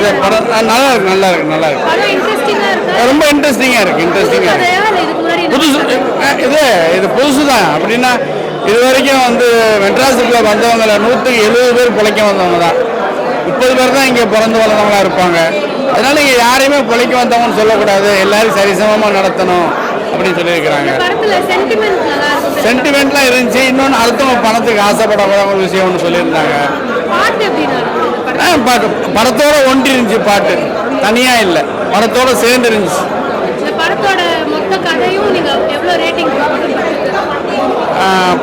இது படம் நல்லா இருக்கு, நல்லா இருக்கு, நல்லா இருக்கு. ரொம்ப இன்ட்ரெஸ்டிங்காக இருக்கு, இன்ட்ரெஸ்டிங்காக இருக்கு. புதுசு இது புதுசு தான். அப்படின்னா இது வரைக்கும் வந்து மெட்ராஸுக்குள்ள வந்தவங்களை 170 பேர் பிழைக்க வந்தவங்க தான். 30 பேர் தான் இங்கே பிறந்து வளர்ந்தவங்களா இருப்பாங்க. அதனால இங்கே யாரையுமே பிழைக்க வந்தவங்கன்னு சொல்லக்கூடாது, எல்லாரும் சரிசமமாக நடத்தணும் அப்படின்னு சொல்லியிருக்கிறாங்க. சென்டிமெண்ட்லாம் இருந்துச்சு. இன்னொன்று அடுத்தவங்க பணத்துக்கு ஆசைப்படக்கூடாத ஒரு விஷயம் ஒன்று சொல்லியிருந்தாங்க. படத்தோட ஒன்றி இருந்துச்சு, பாட்டு தனியா இல்லை, படத்தோட சேர்ந்து இருந்துச்சு.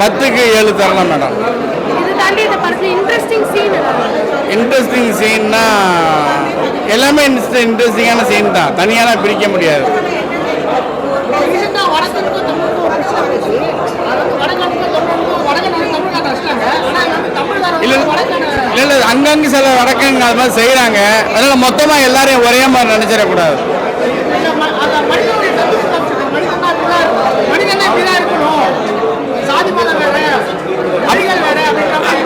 10க்கு 7 தரலாம் மேடம். இன்ட்ரெஸ்டிங் சீன்னா எல்லாமே இன்ட்ரெஸ்டிங்கான சீன் தான், தனியாலாம் பிரிக்க முடியாது. இல்லை அங்கங்கே சில வடக்கங்க அது மாதிரி செய்கிறாங்க. அதனால மொத்தமாக எல்லாரையும் ஒரே மாதிரி நினைச்சிடக்கூடாது.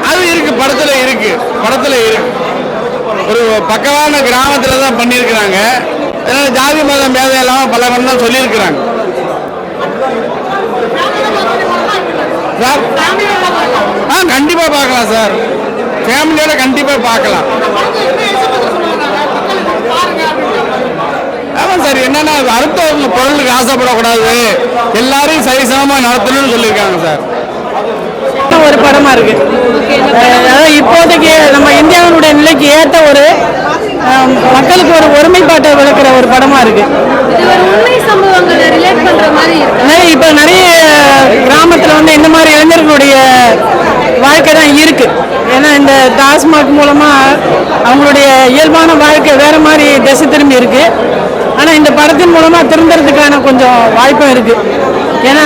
அது இருக்கு, படத்தில் இருக்கு, படத்தில் இருக்கு. ஒரு பக்கமான கிராமத்தில் தான் பண்ணியிருக்கிறாங்க. அதனால ஜாதி மதம் பேதம் இல்லாமல் பல பேர் தான் சொல்லியிருக்கிறாங்க. சார் கண்டிப்பாக பார்க்கலாம் சார், ஃபேமிலியோட கண்டிப்பாக பார்க்கலாம். ஆமாம் சார், என்னன்னா அடுத்தவங்க பொருளுக்கு ஆசைப்படக்கூடாது, எல்லாரையும் சரிசமமாக நடத்தணும்னு சொல்லியிருக்காங்க சார். ஒரு படமா இருக்கு. அதாவது இப்போதைக்கு நம்ம இந்தியாவினுடைய நிலைக்கு ஏற்ற ஒரு மக்களுக்கு ஒரு ஒருமைப்பாட்டை விளக்குற ஒரு படமா இருக்கு. இப்ப நிறைய கிராமத்துல வந்து இந்த மாதிரி இளைஞர்களுடைய வாழ்க்கை தான் இருக்கு. ஏன்னா இந்த டாஸ்மாக் மூலமா அவங்களுடைய இயல்பான வாழ்க்கை வேற மாதிரி திசை திரும்பி இருக்கு. ஆனா இந்த படத்தின் மூலமா திருந்துறதுக்கான கொஞ்சம் வாய்ப்பும் இருக்கு. ஏன்னா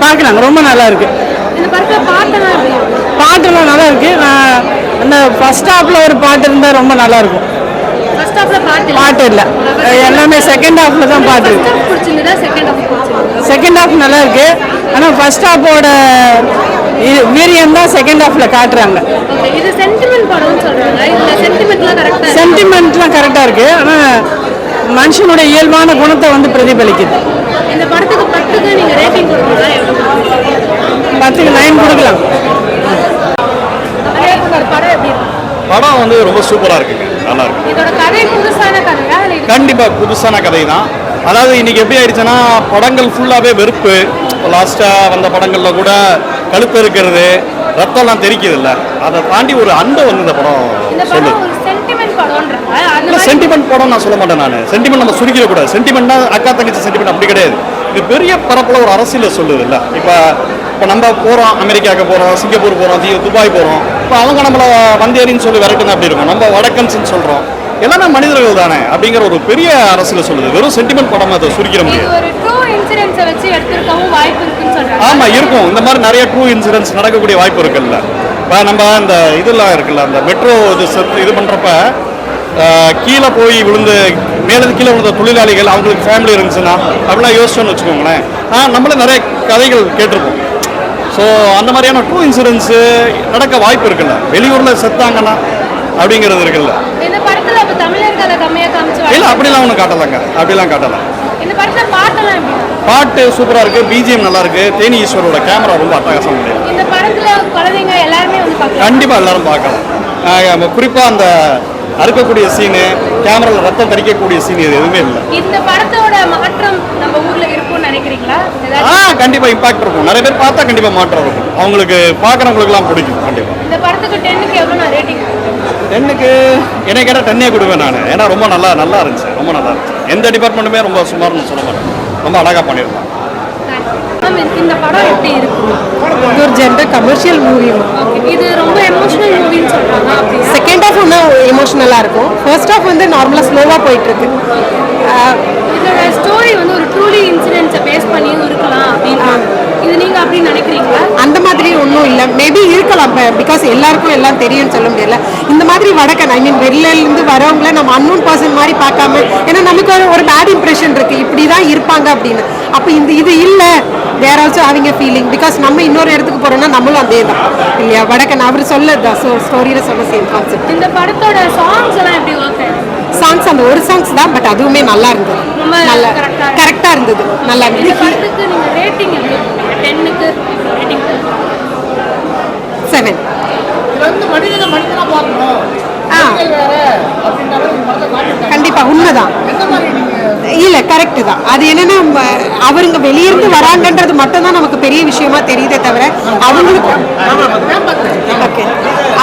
பார்க்கறாங்க, ரொம்ப நல்லா இருக்கு. பாட்டெல்லாம் நல்லா இருக்கு. அந்த ஃபர்ஸ்ட் ஹாஃப்ல ஒரு பாட்டு இருந்தா ரொம்ப நல்லா இருக்கும். பாட்டு இல்லை, எல்லாமே செகண்ட் ஹாஃப்ல தான் பாட்டு. செகண்ட் ஹாஃப் நல்லா இருக்கு. ஆனா ஃபர்ஸ்ட் ஹாஃபோட வீரியம் தான் செகண்ட் ஹாஃப்ல காட்டுறாங்க. சென்டிமெண்ட்லாம் கரெக்டா இருக்கு. ஆனா மனுஷனுடைய இயல்பான குணத்தை வந்து பிரதிபலிக்குது. இந்த படத்துக்கு 10க்கு நீங்க ரேட்டிங் கொடுத்தீங்களா? 10க்கு 9 கொடுக்கலாம். படம் வந்து ரொம்ப சூப்பரா இருக்குங்க, நல்லா இருக்கு. இதோட கதை புதுசான கதையா? கண்டிப்பா புதுசான கதை தான். அதாவது இன்னைக்கு எப்படி ஆயிடுச்சுன்னா படங்கள் ஃபுல்லாவே வெறுப்பு. லாஸ்டா வந்த படங்கள்ல கூட கழுத்து இருக்கிறது, ரத்தம்லாம் தெரிக்குது இல்ல, அதை தாண்டி ஒரு அன்பை வந்து இந்த படம் சொல்லுது. சென்டிமெண்ட் படம் நான் சொல்ல மாட்டேன். நான் சென்டிமெண்ட் நம்ம சுருக்கிட கூடாது. சென்டிமெண்ட்னா அக்கா தங்கச்சி சென்டிமெண்ட் அப்படி கிடையாது. இது பெரிய பரப்புல ஒரு அரசியல சொல்லுது இல்லை. இப்போ நம்ம போகிறோம், அமெரிக்காவுக்கு போகிறோம், சிங்கப்பூர் போகிறோம், துபாய் போகிறோம். இப்போ அவங்க நம்மளை வந்தேரின்னு சொல்லி விரட்டுங்க அப்படி இருக்கும். நம்ம வடக்கன்ஸ்ன்னு சொல்கிறோம். எல்லாமே மனிதர்கள் தானே அப்படிங்கிற ஒரு பெரிய அரசியல சொல்லுது. வெறும் சென்டிமெண்ட் படம் அதை சுருக்கிட முடியாது. ஆமா இருக்கும். இந்த மாதிரி நிறைய ட்ரூ இன்சிடென்ட்ஸ் நடக்கக்கூடிய வாய்ப்பு இருக்குல்ல. இப்போ நம்ம இந்த இதெல்லாம் இருக்குல்ல, அந்த மெட்ரோ இது பண்ணுறப்ப கீழே போய் விழுந்து மேலே கீழே விழுந்த தொழிலாளிகள் அவங்களுக்கு ஃபேமிலி இருந்துச்சுன்னா அப்படிலாம் யோசிச்சோன்னு வச்சுக்கோங்களேன். நம்மளே நிறைய கதைகள் கேட்டிருப்போம். ஸோ அந்த மாதிரியான ட்ரூ இன்சூரன்ஸு நடக்க வாய்ப்பு இருக்குல்ல. வெளியூரில் செத்தாங்கன்னா அப்படிங்கிறது இருக்குல்ல. இல்லை அப்படிலாம் ஒன்றும் காட்டலாங்க, அப்படிலாம் காட்டலாம். பாட்டு சூப்பராக இருக்குது, பிஜிஎம் நல்லா இருக்குது. தேனி ஈஸ்வரோட கேமரா ரொம்ப அட்டகாசம் முடியும். கண்டிப்பாக எல்லாரும் பார்க்கலாம். குறிப்பாக அந்த அறுக்கக்கூடிய சீனு, கேமராவில் ரத்தம் தரிக்கக்கூடிய சீன், இது எதுவுமே இல்லை. இந்த படத்தோட மாற்றம் நம்ம ஊர்ல இருக்கும்னு நினைக்கிறீங்களா? கண்டிப்பா இம்பாக்ட் இருக்கும். நிறைய பேர் பார்த்தா கண்டிப்பா மாற்றம் இருக்கும். அவங்களுக்கு பார்க்குறவங்களுக்குலாம் பிடிக்கும் கண்டிப்பா. இந்த படத்துக்கு 10க்கு எவ்வளோ ரேட்டிங்? 10க்கு என்ன கேட்டால் 10 கொடுவேன் நான். ஏன்னா ரொம்ப நல்லா இருந்துச்சு, ரொம்ப நல்லா இருந்துச்சு. எந்த டிபார்ட்மெண்ட்டுமே ரொம்ப சுமார்னு சொல்ல மாட்டேன், ரொம்ப அழகாக பண்ணியிருந்தாங்க. இந்த படம் எப்படி இருக்கும்? இது ஒரு ஜென்ரல் கமர்ஷியல் மூவி. இது ரொம்ப எமோஷனல் மூவின்னு சொல்றாங்க. செகண்ட் ஹாஃப் வந்து எமோஷனலாக இருக்கும். ஃபர்ஸ்ட் ஹாஃப் வந்து நார்மலாக ஸ்லோவாக போயிட்டு இருக்கு. இதோட ஸ்டோரி வந்து ஒரு ட்ரூலி இன்சிடென்ட்ஸை பேஸ் பண்ணியும் இருக்கலாம் அப்படின்னு இது நீங்க அப்படி நினைக்கிறீங்களா? அந்த மாதிரி ஒன்றும் இல்லை, மேபி இருக்கலாம். பிகாஸ் எல்லாருக்கும் எல்லாம் தெரியும்னு சொல்ல முடியல. இந்த மாதிரி வடக்கன் வெளியிலேருந்து வரவங்கள நம்ம அன்னோன் பர்சன் மாதிரி பார்க்காம, ஏன்னா நமக்கு ஒரு பேட் இம்ப்ரெஷன் இருக்கு, இப்படி தான் இருப்பாங்க அப்படின்னு. அப்போ இது இல்லை there also having a feeling. Because நம்ம இன்னொரு இடத்துக்கு போகிறோம்னா நம்மளும் அதே தான் இல்லையா, வடக்கன் அவர் சொல்லதான் ஸ்டோரியில் சொன்ன சேம் கான்செப்ட். இந்த படத்தோட சாங்ஸ் எல்லாம் எப்படி ஒர்க் சாங்ஸ் அந்த ஒரு சாங்ஸ் தான், பட் அதுவுமே நல்லா இருந்தது, நல்லா கரெக்டாக இருந்தது, நல்லா இருந்தது. இந்த படத்துக்கு நீங்கள் ரேட்டிங் எப்படி 10க்கு ரேட்டிங் 7. கண்டிப்பா உண்மைதான், இல்ல கரெக்ட் தான். அது என்னன்னா அவருங்க வெளியிருந்து வராங்கன்றது மட்டும் தான் நமக்கு பெரிய விஷயமா தெரியுதே தவிர அவங்களுக்கு ஓகே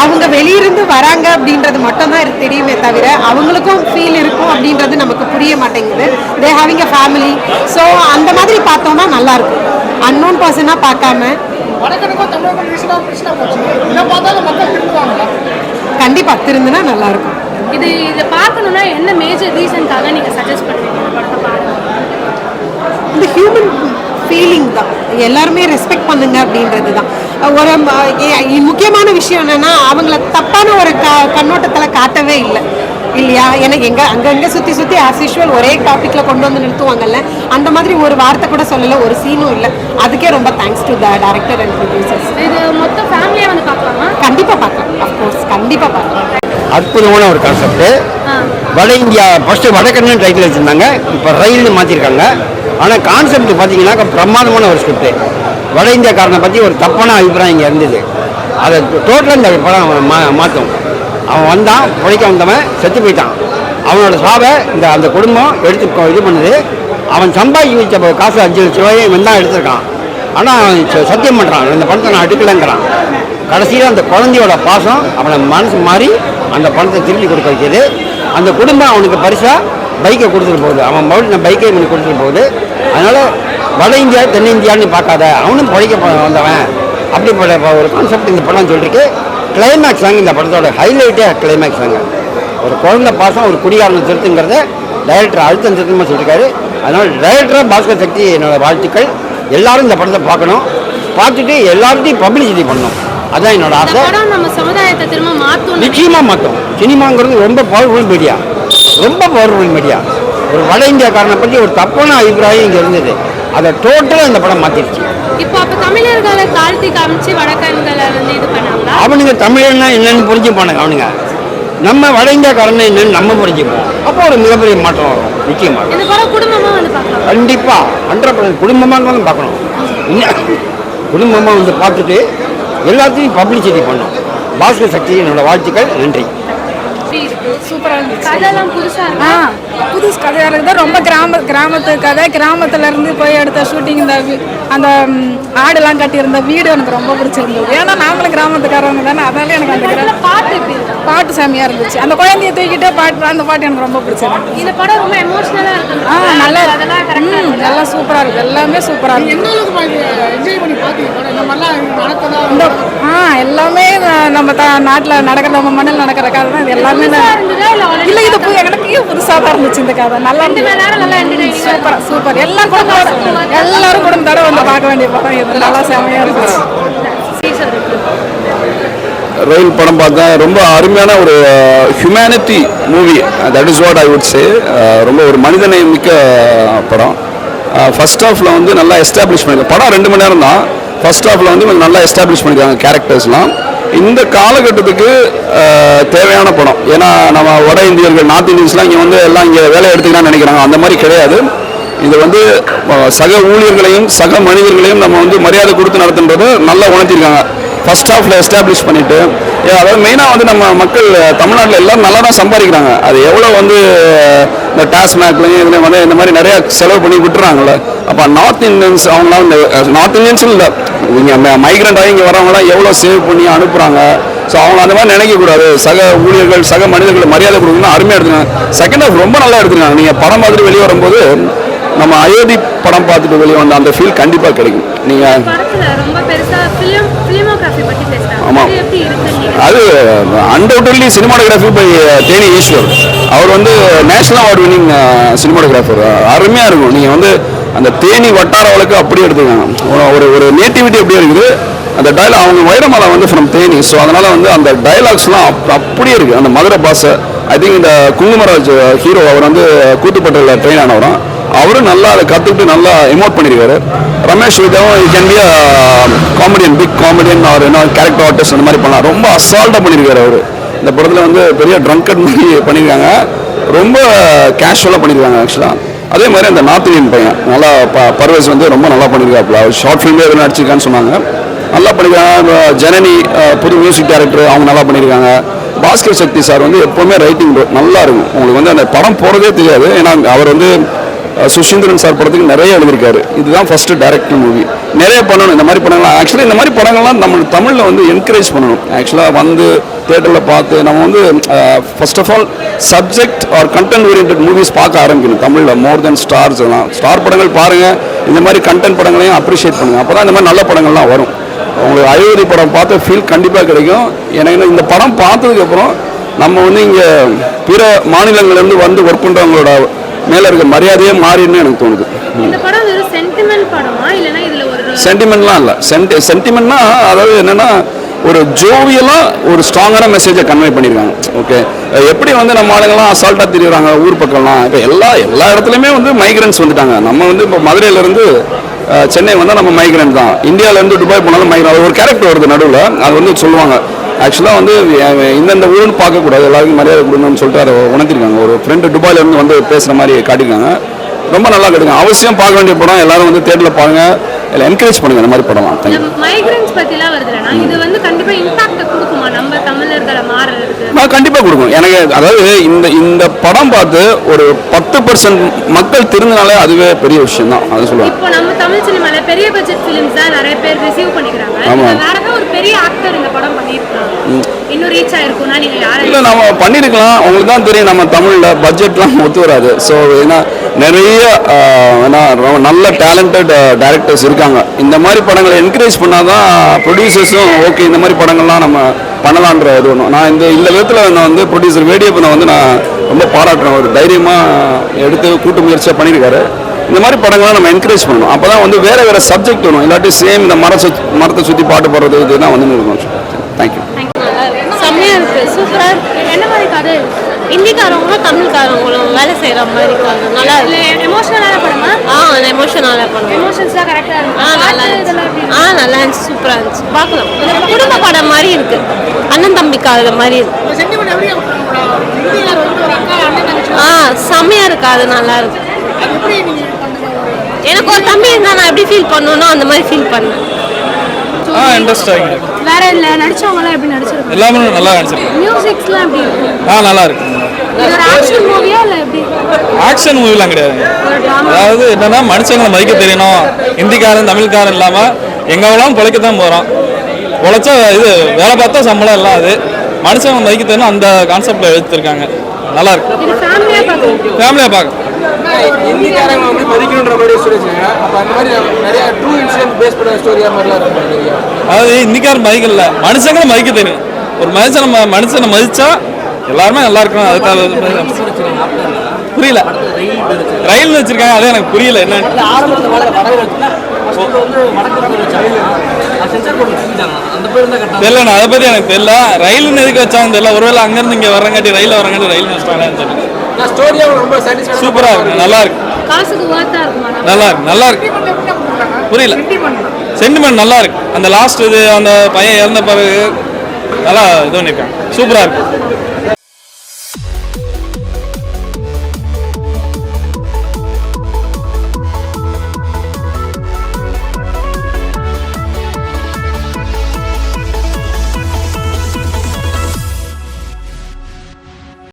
அவங்க வெளியிருந்து வராங்க அப்படின்றது மட்டும் தான் தெரியுமே தவிர அவங்களுக்கும் ஃபீல் இருக்கும் அப்படின்றது நமக்கு புரிய மாட்டேங்குது. தே ஹேவிங் அ ஃபேமிலி. ஸோ அந்த மாதிரி பார்த்தோம்னா நல்லா இருக்கும். அன்னோன் பர்சனா பார்க்காம கண்டிப்பா திருந்துனா நல்லா இருக்கும். இதை பார்க்கணும்னா என்ன மேஜர் ரீசன்காக நீங்க சஜஸ்ட் பண்ணுவீங்க இந்த படத்தை பாருங்க? இந்த ஹியூமன் ஃபீலிங் தான், எல்லாருமே ரெஸ்பெக்ட் பண்ணுங்க அப்படின்றது தான். ஒரு முக்கியமான விஷயம் என்னன்னா அவங்கள தப்பான ஒரு கண்ணோட்டத்தில் காட்டவே இல்லை இல்லையா. எனக்கு அங்கங்கே சுற்றி சுற்றி ஆஸ் யூஷுவல் ஒரே டாப்பிக்கில் கொண்டு வந்து நிறுத்துவாங்கல்ல, அந்த மாதிரி ஒரு வார்த்தை கூட சொல்லலை, ஒரு சீனும் இல்லை. அதுக்கே ரொம்ப thanks to the director and producers. இது மொத்த ஃபேமிலியாக வந்து பார்க்கலாமா? கண்டிப்பாக பார்க்கலாம், அஃப்கோர்ஸ் கண்டிப்பாக பார்க்கலாம். அற்புதமான ஒரு கான்செப்ட். வட இந்தியா ஃபர்ஸ்ட் வடக்கன்னு டைட்டில் வச்சுருந்தாங்க, இப்போ ரயில்னு மாற்றிருக்காங்க. ஆனால் கான்செப்ட் பார்த்தீங்கன்னா பிரமாதமான ஒரு ஸ்கிரிப்ட். வட இந்தியாக்காரனை பற்றி ஒரு தப்பான அபிப்பிராயம் இங்கே இருந்தது, அதை டோட்டலாக இந்த படம் மாற்றும். அவன் வந்தான், பிழைக்க வந்தவன் செத்து போயிட்டான். அவனோட சாவை அந்த குடும்பம் எடுத்து இது பண்ணுது. அவன் சம்பாதிக்க வச்ச காசு 5 லட்ச ரூபாயை இவன் தான் எடுத்திருக்கான். ஆனால் அவன் சத்தியம் பண்ணுறான், இந்த பணத்தை நான் எடுக்கலைங்கிறான். கடைசியில் அந்த குழந்தையோட பாசம் அவனை மனசு மாறி அந்த பணத்தை திரும்பி கொடுக்க வைக்கிது. அந்த குடும்பம் அவனுக்கு பரிசாக பைக்கை கொடுத்துட்டு போகுது. அவன் மறுபடியும் பைக்கை இவனுக்கு கொடுத்துட்டு போகுது. அதனால் வட இந்தியா தென்னிந்தியான்னு பார்க்காத, அவனும் பிழைக்க வந்தவன் அப்படிப்பட்ட ஒரு கான்செப்ட் இந்த படம் சொல்லியிருக்கு. கிளைமேக்ஸ் தாங்க இந்த படத்தோட ஹைலைட்டே கிளைமேக்ஸ் தாங்க. ஒரு குழந்தை பாசம் ஒரு குடிகாரனை திருத்துங்கிறத டைரக்டர் அழுத்தம் திருத்தமாக சொல்லியிருக்காரு. அதனால் டைரக்டராக பாஸ்கர் சக்தி என்னோட வாழ்த்துக்கள். எல்லாரும் இந்த படத்தை பார்க்கணும், பார்த்துட்டு எல்லார்ட்டையும் பப்ளிசிட்டி பண்ணணும். அதான் என்னோட ஆசை. நம்ம சமுதாயத்தை திரும்ப மாற்றும், நிச்சயமாக மாற்றும். சினிமாங்கிறது ரொம்ப பவர்ஃபுல் மீடியா, ரொம்ப பவர்ஃபுல் மீடியா. ஒரு வட இந்தியாக்காரனை பற்றி ஒரு தப்பான அபிப்பிராயம் இங்கே இருந்தது, அதை டோட்டலாக இந்த படம் மாற்றிடுச்சு. இப்போ அப்போ தமிழர்களை தாழ்த்தி காமிச்சு வடக்கன்களை வந்து இது பண்ணாங்களா? அவனுங்க தமிழன்னா என்னன்னு புரிஞ்சுப்பானுங்க. அவனுங்க நம்ம வட இந்தியாக்காரன் என்னன்னு நம்ம புரிஞ்சுப்போம். அப்போ ஒரு மிகப்பெரிய மாற்றம் வரும் நிச்சயமாக. இந்த படம் குடும்பமாக வந்து பார்க்கலாம். கண்டிப்பாக 100% குடும்பமாக வந்து பார்க்கணும். குடும்பமாக வந்து பார்த்துட்டு எல்லாத்தையும் பப்ளிசிட்டி பண்ணணும். பாஸ்கர் சக்தி என்னோட வாழ்த்துக்கள், நன்றி. சூப்பராக இருந்துச்சு. கதையெல்லாம் புதுசாக இருக்கு. புதுசு கதையாக இருக்குது. ரொம்ப கிராமத்து கதை. கிராமத்துலேருந்து போய் எடுத்த ஷூட்டிங், அந்த ஆடுலாம் கட்டியிருந்த வீடு எனக்கு ரொம்ப பிடிச்சிருந்தது. ஏன்னா நாங்களும் கிராமத்துக்காரவங்க தானே, அதனால எனக்கு அந்த பாட்டு எப்படி இருக்கு? பாட்டு செம்மையாக இருந்துச்சு. அந்த குழந்தைய தூக்கிட்டு அந்த பாட்டு எனக்கு ரொம்ப பிடிச்சிருந்துச்சு. இந்த படம் ரொம்ப எமோஷனலாக இருக்கு. நல்லா அதெல்லாம் நல்லா சூப்பராக இருக்குது, எல்லாமே சூப்பராக இருக்குது. எல்லாமே நம்ம நாட்டில் நடக்கிற, நம்ம மண்ணில் நடக்கிற கதை தான் இது எல்லாமே. இல்லை இது எனக்கு புதுசாக தான் இருந்துச்சு இந்த கதை. நல்லா சூப்பர் சூப்பர். எல்லாரும் குடும்பத்தோட வந்து பார்க்க வேண்டிய படம் இது. நல்லா செமையாக இருந்துச்சு. ரயில் படம் பார்த்தேன். ரொம்ப அருமையான ஒரு humanity movie, that is what I would say. ரொம்ப ஒரு மனிதநேயம் மிக்க படம். ஃபர்ஸ்ட் ஹாஃபில் வந்து நல்லா எஸ்டாப்ளிஷ் பண்ணிருக்காங்க. படம் 2 மணி நேரம் தான். ஃபர்ஸ்ட் ஹாஃபில் வந்து நல்லா எஸ்டாப்ளிஷ் பண்ணியிருக்காங்க கேரக்டர்ஸ்லாம். இந்த காலகட்டத்துக்கு தேவையான படம். ஏன்னா நம்ம வட இந்தியர்கள், நார்த் இந்தியன்ஸ்லாம் இங்கே வந்து எல்லாம் இங்கே வேலையை எடுத்துக்கலாம்னு நினைக்கிறாங்க. அந்த மாதிரி கிடையாது. இது வந்து சக ஊழியர்களையும் சக மனிதர்களையும் நம்ம வந்து மரியாதை கொடுத்து நடத்துன்றதை நல்லா உணர்த்திருக்காங்க. ஃபர்ஸ்ட் ஹாஃபில் எஸ்டாப்ளிஷ் பண்ணிவிட்டு, அதாவது மெயினாக வந்து நம்ம மக்கள் தமிழ்நாட்டில் எல்லோரும் நல்லா தான் சம்பாதிக்கிறாங்க. அது எவ்வளோ வந்து இந்த டாஸ்மாக்லையும் இதில் வந்து இந்த மாதிரி நிறையா செலவு பண்ணி விட்டுறாங்கல்ல. அப்போ நார்த் இந்தியன்ஸ் அவங்களாம் இந்த நார்த் இந்தியன்ஸும் இல்லை, இங்கே மைக்ரெண்ட் ஆகி இங்கே வரவங்களாம் எவ்வளோ சேவ் பண்ணி அனுப்புகிறாங்க. ஸோ அவங்க அந்த மாதிரி நினைக்கக்கூடாது. சக ஊழியர்கள் சக மனிதர்களை மரியாதை கொடுக்கணும், அருமையாக எடுத்துருக்காங்க. செகண்ட் ஹாஃப் ரொம்ப நல்லா எடுத்துருக்காங்க. நீங்கள் படம் பார்த்துட்டு வெளியே வரும்போது நம்ம அயோத்தி படம் பார்த்துட்டு வெளியே வந்த அந்த ஃபீல் கண்டிப்பாக கிடைக்கும். நீங்கள் ஆமாம், அது undoubtedly cinematography by Theni Eswar. அவர் வந்து நேஷனல் அவார்டு வின்னிங் சினிமாட்டோகிராஃபர். அருமையாக இருக்கும். நீங்கள் வந்து அந்த தேனி வட்டார வழக்கு அப்படியே எடுத்துக்காங்க. ஒரு நேட்டிவிட்டி அப்படியே இருக்குது. அந்த டைலாக் அவங்க வைரமலை வந்து ஃப்ரம் தேனி. ஸோ அதனால் வந்து அந்த டைலாக்ஸ்லாம் அப்படியே இருக்குது. அந்த மதுரை பாஷை. ஐ திங்க் இந்த குங்குமராஜ் ஹீரோ அவர் வந்து கூத்துப்பட்டில் ட்ரெயின் ஆனவரும். அவரும் நல்லா அதை கற்றுக்கிட்டு நல்லா எமோட் பண்ணியிருக்காரு. ரமேஷ் விஜயாவும் you can be comedian, big comedian or என்ன கேரக்டர் ஆர்டிஸ்ட் அந்த மாதிரி பண்ணலாம். ரொம்ப அசால்ட்டாக பண்ணியிருக்காரு அவர். இந்த படத்தில் வந்து பெரிய ட்ரங்கட் மாதிரி பண்ணியிருக்காங்க, ரொம்ப கேஷுவலாக பண்ணியிருக்காங்க ஆக்சுவலாக. அதே மாதிரி அந்த நார்த் இந்தியன் பையன் நல்லா பர்வேஸ் வந்து ரொம்ப நல்லா பண்ணியிருக்காப்புல. அவர் ஷார்ட் ஃபிலிமே எதுவும் நடிச்சிருக்கான்னு சொன்னாங்க, நல்லா பண்ணியிருக்காங்க. ஜனனி புது மியூசிக் டைரக்டர், அவங்க நல்லா பண்ணியிருக்காங்க. பாஸ்கர் சக்தி சார் வந்து எப்போவுமே ரைட்டிங் நல்லா இருக்கும். உங்களுக்கு வந்து அந்த படம் போகிறதே தெரியாது. ஏன்னா அவர் வந்து சுஷீந்திரன் சார் படத்துக்கு நிறைய எழுதியிருக்காரு. இதுதான் ஃபர்ஸ்ட் டைரக்டர் மூவி. நிறைய பண்ணணும் இந்த மாதிரி படங்கள்லாம். ஆக்சுவலி இந்த மாதிரி படங்கள்லாம் நம்ம தமிழில் வந்து என்கரேஜ் பண்ணணும். ஆக்சுவலாக வந்து தேட்டரில் பார்த்து நம்ம வந்து first of all subject or content oriented movies பார்க்க ஆரம்பிக்கணும் தமிழில். மோர் தென் ஸ்டார்ஸ் எல்லாம் ஸ்டார் படங்கள் பாருங்கள், இந்த மாதிரி கண்டென்ட் படங்களையும் அப்ரிஷியேட் பண்ணுங்கள். அப்போ தான் இந்த மாதிரி நல்ல படங்கள்லாம் வரும். உங்களுக்கு அயோத்தி படம் பார்த்த ஃபீல் கண்டிப்பாக கிடைக்கும். எனக்கு இந்த படம் பார்த்ததுக்கப்புறம் நம்ம வந்து இங்கே பிற மாநிலங்கள்லேருந்து வந்து ஒர்க் பண்ணுறவங்களோட மேலே இருக்க மரியாதையே மாறின்னு எனக்கு தோணுது. இந்த படம் ஒரு சென்டிமெண்ட் படமா இல்லைன்னா இதில் ஒரு சென்டிமெண்ட்லாம் இல்லை. சென்டிமெண்ட்னா அதாவது என்னென்னா ஒரு ஜோவியலாக ஒரு ஸ்ட்ராங்கான மெசேஜை கன்வே பண்ணியிருக்காங்க. ஓகே, எப்படி வந்து நம்ம ஆளுங்கள்லாம் அசால்ட்டாக தெரியுறாங்க ஊர் பக்கம்லாம். இப்போ எல்லா இடத்துலையுமே வந்து மைக்ரன்ஸ் வந்துட்டாங்க. நம்ம வந்து இப்போ மதுரையிலேருந்து சென்னை வந்தால் நம்ம மைக்ரண்ட் தான். இந்தியாவிலேருந்து துபாய் போனாலும் மைக்ரண்ட். ஒரு கேரக்டர் வருது நடுவில், அது வந்து சொல்லுவாங்க ஆக்சுவலாக வந்து இந்தந்த ஊருன்னு பார்க்கக்கூடாது, எல்லாருக்கும் மரியாதை கொடுக்கணும்னு சொல்லிட்டு அதை உணர்த்திருக்காங்க. ஒரு ஃப்ரெண்டு துபாயிலேருந்து வந்து பேசுகிற மாதிரி காட்டியிருக்காங்க. ரொம்ப நல்லா கிடைக்கும். அவசியம் பார்க்க வேண்டிய படம். எல்லாரும் வந்து தேட்டரில் பாருங்க, இல்லை என்கரேஜ் பண்ணுங்க இந்த மாதிரி படம்லாம். மைக்ரன்ஸ் பற்றிலாம் வருதுன்னா இது வந்து கண்டிப்பாக இம்பாக்ட் கொடுக்குமா நம்ம தமிழர்களை மாறுறதுக்கு? கண்டிப்பாக கொடுக்கும். எனக்கு அதாவது இந்த படம் பார்த்து ஒரு 10% மக்கள் திருந்தினாலே அதுவே பெரிய விஷயம் தான். அதை சொல்லுவாங்க. இப்போ நம்ம தமிழ் சினிமாவில் பெரிய பட்ஜெட் ஃபிலிம்ஸ் தான் நிறைய பேர் ரிசீவ் பண்ணிக்கிறாங்க. வேற ஏதாவது ஒரு பெரிய ஆக்டர் இந்த படம் பண்ணியிருக்காங்க, இன்னும் ரீச் ஆயிருக்கும்னா நீங்க யாரை? இல்லை, நம்ம பண்ணியிருக்கலாம். உங்களுக்கு தான் தெரியும் நம்ம தமிழில் பட்ஜெட்லாம் ஒத்து வராது. ஸோ ஏன்னா நிறைய நல்ல டேலண்டட் டைரக்டர்ஸ் இருக்காங்க. இந்த மாதிரி படங்களை என்கரேஜ் பண்ணாதான் ப்ரொடியூசர்ஸும் ஓகே இந்த மாதிரி படங்கள்லாம் நம்ம பண்ணலான்ற இது ஒன்று. நான் இந்த விதத்தில் நான் வந்து ப்ரொடியூசர் வேடியப்பனை வந்து நான் ரொம்ப பாராட்டுறேன். ஒரு தைரியமாக எடுத்து கூட்டு முயற்சியாக பண்ணியிருக்காரு. இந்த மாதிரி படங்கள்லாம் நம்ம என்கரேஜ் பண்ணணும். அப்போ தான் வந்து வேறு சப்ஜெக்ட் வரும். இல்லாட்டி சேம் இந்த மரத்தை சுற்றி பாட்டு போடுறது இதுதான் வந்து இருக்கும். தேங்க்யூ. செம்மையா இருக்கு, சூப்பரா இருக்கு. என்ன மாதிரி கதை? ஹிந்திக்காரவங்களும் தமிழ்காரவங்களும் வேலை செய்கிற மாதிரி இருக்காங்க. நல்லா இருக்கு. எமோஷனலான படமா? எமோஷனலாக படம். எமோஷன்ஸ்லாம் கரெக்டாக இருக்கு. நல்லா இருந்துச்சு. நல்லா இருந்துச்சு, சூப்பராக இருந்துச்சு. பார்க்கலாம். குடும்ப படம் மாதிரி இருக்கு, அண்ணன் தம்பிக்கு அது மாதிரி இருக்கு. செம்மையா இருக்கு, அது நல்லா இருக்கு. எனக்கு ஒரு தம்பி இருந்தா நான் எப்படி ஃபீல் பண்ணணும்னோ அந்த மாதிரி ஃபீல் பண்ணேன். இன்ட்ரெஸ்டாக வேற இல்ல நடிச்சவங்கலாம் எப்படி நடிச்சிருக்காங்க? எல்லாமே நல்லா நடிச்சிருக்காங்க. மியூசிக்ஸ்லாம் எப்படி இருக்கு? நல்லா இருக்கு. இது ஒரு ஆக்ஷன் மூவியா இல்ல எப்படி? ஆக்ஷன் மூவிலாம் கிடையாது. அதாவது என்னன்னா மனுஷங்களை மதிக்க தெரியணும். ஹிந்திக்காரன் தமிழ்காரன் இல்லாமல் எங்கெல்லாம் பிழைக்கத்தான் போகிறோம். உழைச்சா இது வேலை பார்த்தா சம்பளம் எல்லாம். அது மனுஷங்களை மதிக்க தெரியணும், அந்த கான்செப்டில் எடுத்துருக்காங்க. நல்லா இருக்கு. இது ஃபேமிலியா பார்க்கணும். ஃபேமிலியாக பார்க்க. ஹிந்திக்காரங்க வந்து மதிக்கணுன்ற மாதிரி சொல்லிச்சுங்க. அப்போ அந்த மாதிரி நிறைய ட்ரூ இன்சிடென்ட் பேஸ் பண்ண ஸ்டோரியாக மாதிரிலாம் இருக்கு. அதாவது ஹிந்திக்காரன் மதிக்கல, மனுஷங்களை மதிக்க தெரியும். ஒரு மனுஷனை மதிச்சா எல்லாருமே நல்லா இருக்கணும். அதுக்காக புரியல. ரயில் வச்சிருக்காங்க, அதே எனக்கு புரியல என்ன. தெரியல, அதை பத்தி எனக்கு தெரியல. ரயில் எதுக்கு வச்சாங்க தெரியல. ஒருவேளை அங்கிருந்து இங்க வரங்காட்டி ரயில் வரங்காட்டி ரயில் வச்சிட்டாங்கன்னு தெரியல. சூப்பரா இருக்கு, நல்லா இருக்கு. காசுக்கு வர்த்தா இருக்குமா? நல்லா இருக்கு. புரியல. சென்டிமெண்ட் நல்லா இருக்கு. அந்த லாஸ்ட் இது அந்த பையன் இறந்த பிறகு நல்லா இது பண்ணிருக்காங்க. சூப்பரா இருக்கு.